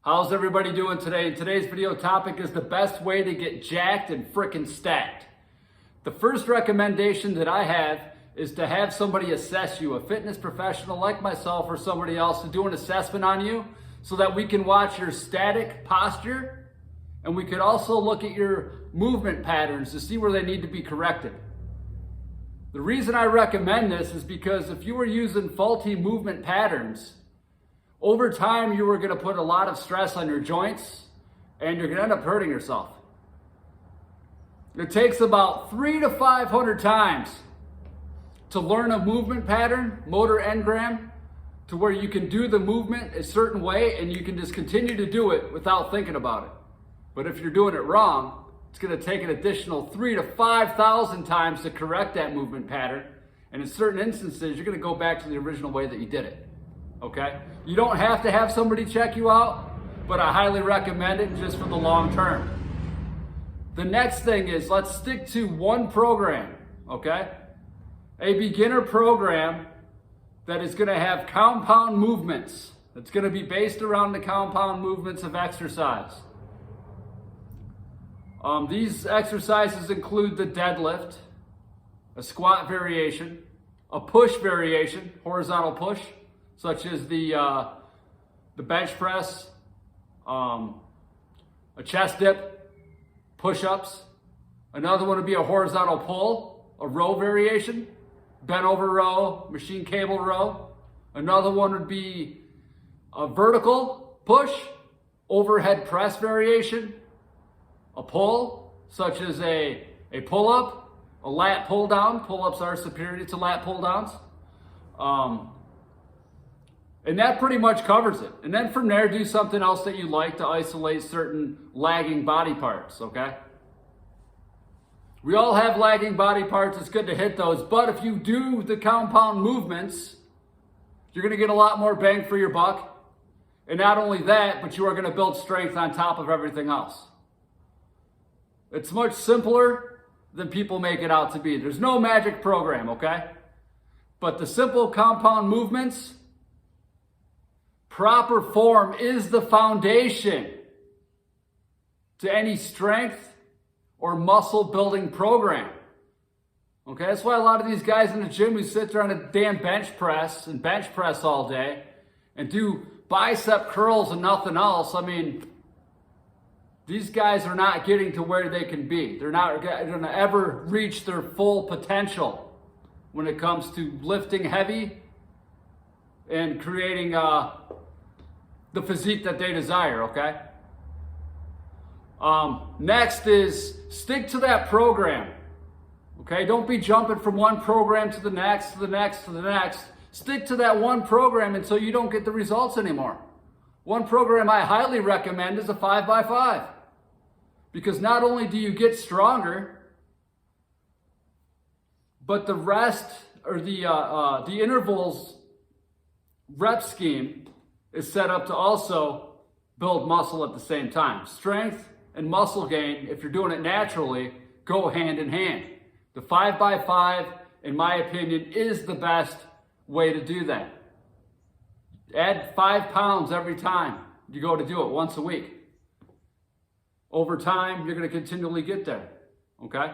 How's everybody doing today? Today's video topic is the best way to get jacked and frickin' stacked. The first recommendation that I have is to have somebody assess you, a fitness professional like myself or somebody else, to do an assessment on you so that we can watch your static posture and we could also look at your movement patterns to see where they need to be corrected. The reason I recommend this is because if you were using faulty movement patterns, over time, you are going to put a lot of stress on your joints and you're going to end up hurting yourself. It takes about 300 to 500 times to learn a movement pattern, motor engram, to where you can do the movement a certain way and you can just continue to do it without thinking about it. But if you're doing it wrong, it's going to take an additional 3,000 to 5,000 times to correct that movement pattern. And in certain instances, you're going to go back to the original way that you did it. Okay? You don't have to have somebody check you out, but I highly recommend it just for the long term. The next thing is, let's stick to one program, okay? A beginner program that is going to have compound movements. It's going to be based around the compound movements of exercise. These exercises include the deadlift, a squat variation, a push variation, horizontal push, such as the bench press, a chest dip, push-ups. Another one would be a horizontal pull, a row variation, bent over row, machine cable row. Another one would be a vertical push, overhead press variation, a pull, such as a pull-up, a lat pull-down. Pull-ups are superior to lat pull-downs. And that pretty much covers it. And then from there, do something else that you like to isolate certain lagging body parts, okay? We all have lagging body parts. It's good to hit those. But if you do the compound movements, you're going to get a lot more bang for your buck. And not only that, but you are going to build strength on top of everything else. It's much simpler than people make it out to be. There's no magic program, okay? But the simple compound movements, proper form is the foundation to any strength or muscle building program. Okay, that's why a lot of these guys in the gym who sit there on a damn bench press and bench press all day and do bicep curls and nothing else. I mean, these guys are not getting to where they can be. They're not going to ever reach their full potential when it comes to lifting heavy and creating the physique that they desire, okay? Next is stick to that program, okay? Don't be jumping from one program to the next, to the next, to the next. Stick to that one program until you don't get the results anymore. One program I highly recommend is a 5x5, because not only do you get stronger, but the rest, or the intervals rep scheme is set up to also build muscle at the same time. Strength and muscle gain, if you're doing it naturally, go hand in hand. The 5x5, in my opinion, is the best way to do that. Add 5 pounds every time you go to do it, once a week. Over time, you're going to continually get there, okay?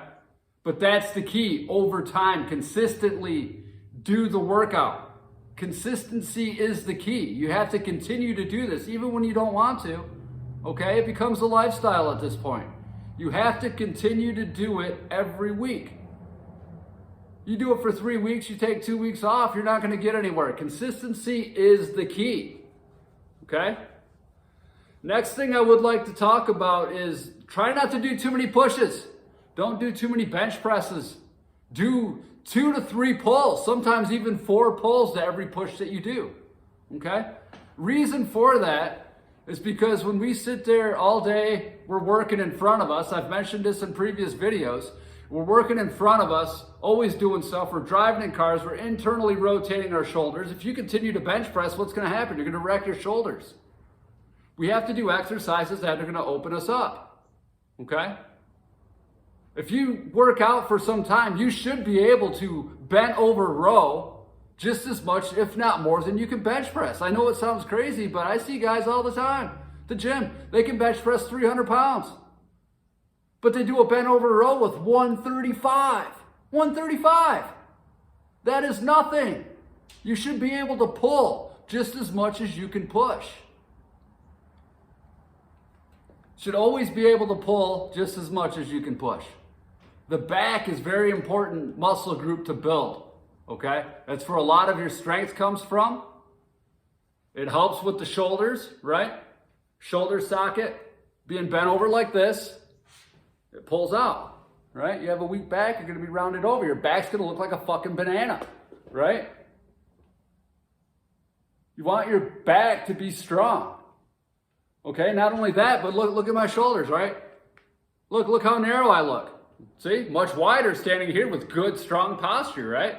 But that's the key. Over time, consistently do the workout. Consistency is the key. You have to continue to do this, even when you don't want to, okay? It becomes a lifestyle at this point. You have to continue to do it every week. You do it for 3 weeks, you take 2 weeks off, you're not going to get anywhere. Consistency is the key, okay? Next thing I would like to talk about is try not to do too many pushes. Don't do too many bench presses. Do 2 to 3 pulls, sometimes even 4 pulls to every push that you do, okay? Reason for that is because when we sit there all day, we're working in front of us. I've mentioned this in previous videos. We're working in front of us, always doing stuff. We're driving in cars. We're internally rotating our shoulders. If you continue to bench press, what's going to happen? You're going to wreck your shoulders. We have to do exercises that are going to open us up, okay? If you work out for some time, you should be able to bent over row just as much, if not more, than you can bench press. I know it sounds crazy, but I see guys all the time the gym. They can bench press 300 pounds. But they do a bent over row with 135. 135. That is nothing. You should be able to pull just as much as you can push. Should always be able to pull just as much as you can push. The back is very important muscle group to build. Okay? That's where a lot of your strength comes from. It helps with the shoulders, right? Shoulder socket being bent over like this. It pulls out, right? You have a weak back, you're going to be rounded over. Your back's going to look like a fucking banana, right? You want your back to be strong. Okay, not only that, but look at my shoulders, right? Look how narrow I look. See, much wider standing here with good, strong posture, right?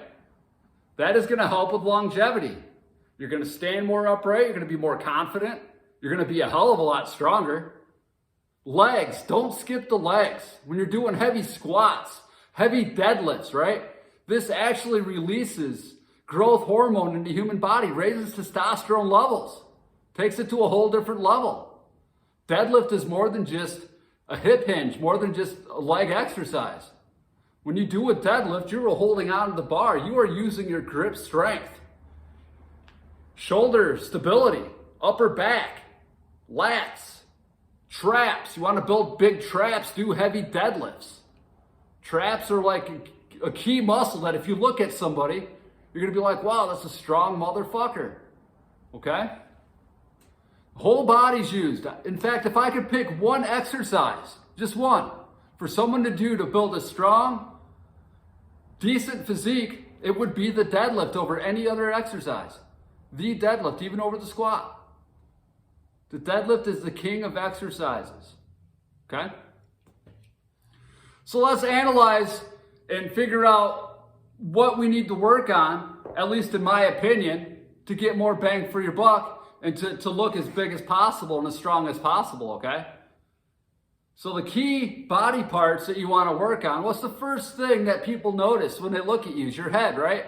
That is going to help with longevity. You're going to stand more upright. You're going to be more confident. You're going to be a hell of a lot stronger. Legs, don't skip the legs. When you're doing heavy squats, heavy deadlifts, right? This actually releases growth hormone in the human body, raises testosterone levels, takes it to a whole different level. Deadlift is more than just a hip hinge, more than just a leg exercise. When you do a deadlift, you're holding on to the bar. You are using your grip strength. Shoulder stability, upper back, lats, traps. You want to build big traps, do heavy deadlifts. Traps are like a key muscle that if you look at somebody, you're going to be like, wow, that's a strong motherfucker. Okay? Whole body's used. In fact, if I could pick one exercise, just one, for someone to do to build a strong, decent physique, it would be the deadlift over any other exercise. The deadlift, even over the squat. The deadlift is the king of exercises. Okay? So let's analyze and figure out what we need to work on, at least in my opinion, to get more bang for your buck and to look as big as possible and as strong as possible, okay? So the key body parts that you want to work on, what's the first thing that people notice when they look at you? Is your head, right?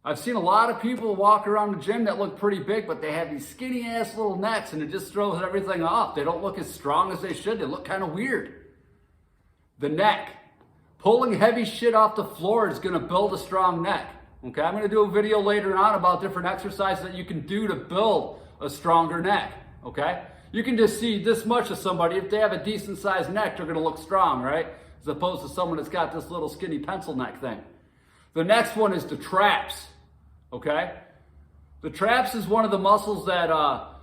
I've seen a lot of people walk around the gym that look pretty big, but they have these skinny ass little necks and it just throws everything off. They don't look as strong as they should. They look kind of weird. The neck. Pulling heavy shit off the floor is going to build a strong neck. Okay, I'm going to do a video later on about different exercises that you can do to build a stronger neck. Okay? You can just see this much of somebody. If they have a decent sized neck, they're going to look strong, right? As opposed to someone that's got this little skinny pencil neck thing. The next one is the traps. Okay? The traps is one of the muscles that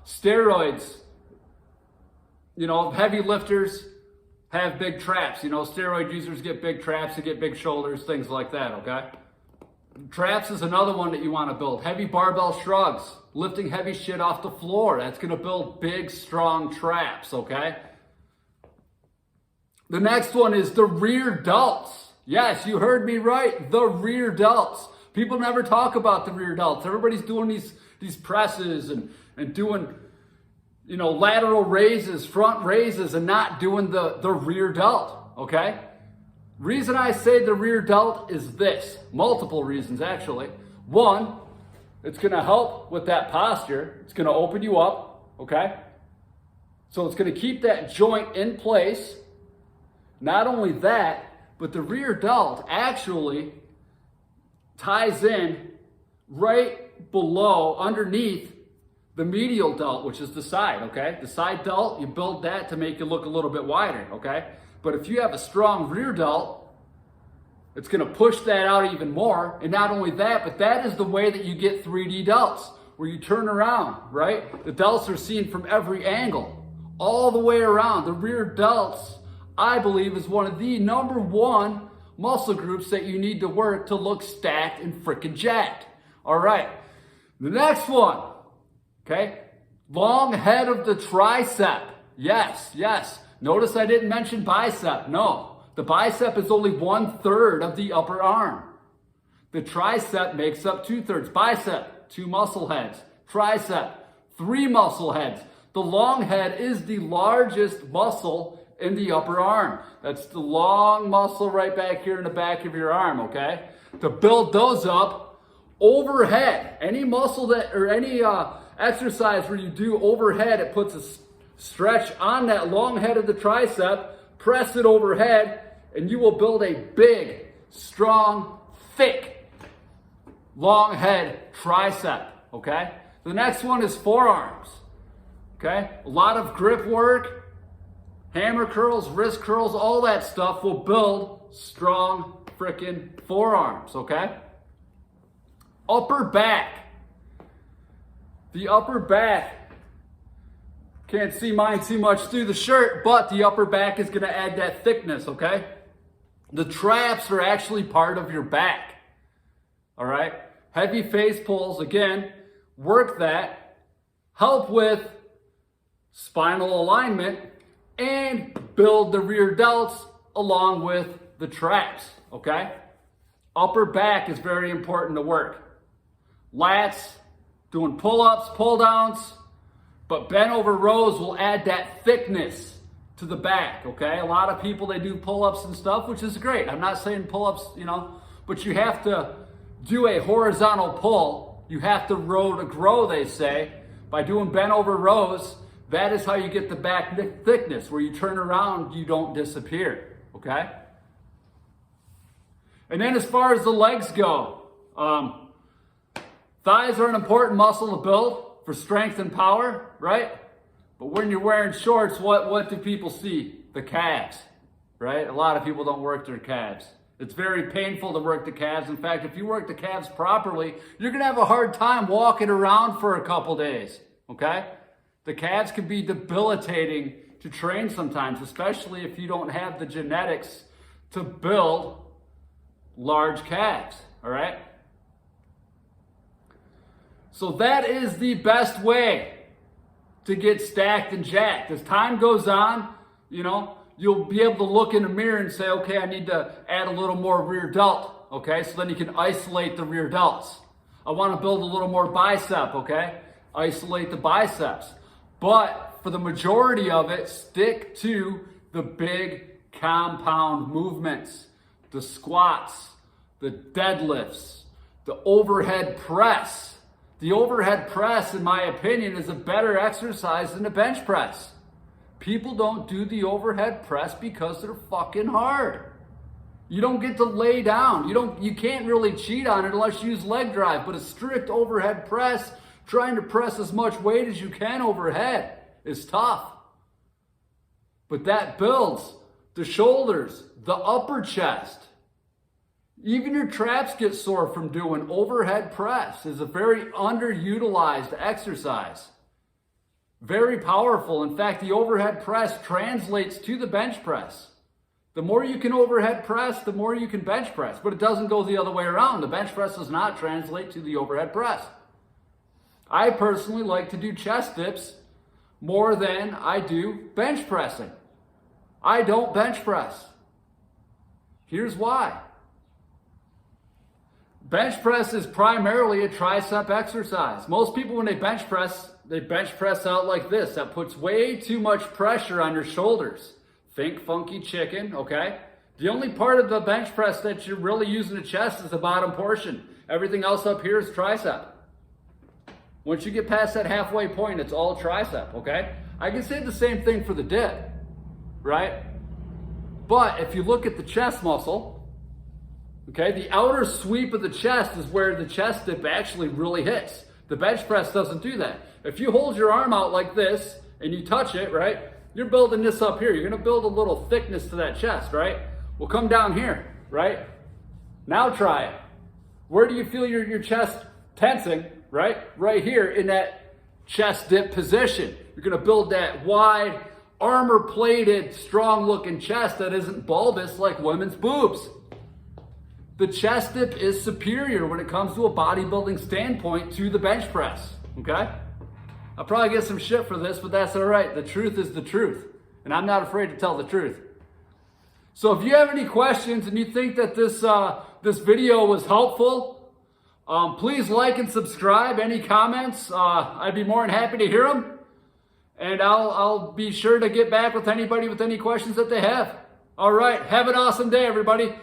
steroids, heavy lifters have big traps. Steroid users get big traps, they get big shoulders, things like that, okay? Traps is another one that you want to build. Heavy barbell shrugs, lifting heavy shit off the floor. That's going to build big, strong traps, okay? The next one is the rear delts. Yes, you heard me right. The rear delts. People never talk about the rear delts. Everybody's doing these presses and doing, lateral raises, front raises, and not doing the rear delt, okay? Reason I say the rear delt is this. Multiple reasons, actually. One, it's going to help with that posture. It's going to open you up, okay? So it's going to keep that joint in place. Not only that, but the rear delt actually ties in right below, underneath the medial delt, which is the side, okay? The side delt, you build that to make you look a little bit wider, okay? But if you have a strong rear delt, it's going to push that out even more. And not only that, but that is the way that you get 3D delts, where you turn around, right? The delts are seen from every angle, all the way around. The rear delts, I believe, is one of the number one muscle groups that you need to work to look stacked and freaking jacked. All right, the next one, okay? Long head of the tricep. Yes. Notice I didn't mention bicep. No, the bicep is only 1/3 of the upper arm. The tricep makes up 2/3. Bicep, 2 muscle heads. Tricep, 3 muscle heads. The long head is the largest muscle in the upper arm. That's the long muscle right back here in the back of your arm, okay? To build those up, overhead, any muscle that, or any exercise where you do overhead, it puts a stretch on that long head of the tricep, press it overhead, and you will build a big, strong, thick, long head tricep, okay? The next one is forearms, okay? A lot of grip work, hammer curls, wrist curls, all that stuff will build strong freaking forearms, okay? Upper back. The upper back, can't see mine too much through the shirt, but the upper back is gonna add that thickness, okay? The traps are actually part of your back, all right? Heavy face pulls, again, work that, help with spinal alignment, and build the rear delts along with the traps, okay? Upper back is very important to work. Lats, doing pull-ups, pull-downs, but bent over rows will add that thickness to the back, okay? A lot of people, they do pull-ups and stuff, which is great. I'm not saying pull-ups, but you have to do a horizontal pull. You have to row to grow, they say. By doing bent over rows, that is how you get the back thickness. Where you turn around, you don't disappear, okay? And then as far as the legs go, thighs are an important muscle to build for strength and power, right? But when you're wearing shorts, what do people see? The calves, right? A lot of people don't work their calves. It's very painful to work the calves. In fact, if you work the calves properly, you're gonna have a hard time walking around for a couple days, okay? The calves can be debilitating to train sometimes, especially if you don't have the genetics to build large calves, all right? So that is the best way to get stacked and jacked. As time goes on, you'll be able to look in the mirror and say, okay, I need to add a little more rear delt, okay? So then you can isolate the rear delts. I want to build a little more bicep, okay? Isolate the biceps. But for the majority of it, stick to the big compound movements, the squats, the deadlifts, the overhead press. The overhead press, in my opinion, is a better exercise than the bench press. People don't do the overhead press because they're fucking hard. You don't get to lay down. You can't really cheat on it unless you use leg drive, but a strict overhead press, trying to press as much weight as you can overhead, is tough. But that builds the shoulders, the upper chest. Even your traps get sore from doing overhead press. Is a very underutilized exercise. Very powerful. In fact, the overhead press translates to the bench press. The more you can overhead press, the more you can bench press. But it doesn't go the other way around. The bench press does not translate to the overhead press. I personally like to do chest dips more than I do bench pressing. I don't bench press. Here's why. Bench press is primarily a tricep exercise. Most people, when they bench press out like this. That puts way too much pressure on your shoulders. Think funky chicken, okay? The only part of the bench press that you're really using the chest is the bottom portion. Everything else up here is tricep. Once you get past that halfway point, it's all tricep, okay? I can say the same thing for the dip, right? But if you look at the chest muscle, okay, the outer sweep of the chest is where the chest dip actually really hits. The bench press doesn't do that. If you hold your arm out like this and you touch it, right, you're building this up here. You're gonna build a little thickness to that chest, right? We'll come down here, right? Now try it. Where do you feel your chest tensing, right? Right here in that chest dip position. You're gonna build that wide, armor-plated, strong-looking chest that isn't bulbous like women's boobs. The chest dip is superior when it comes to a bodybuilding standpoint to the bench press, okay? I'll probably get some shit for this, but that's all right. The truth is the truth, and I'm not afraid to tell the truth. So if you have any questions and you think that this video was helpful, please like and subscribe. Any comments, I'd be more than happy to hear them. And I'll be sure to get back with anybody with any questions that they have. All right, have an awesome day, everybody.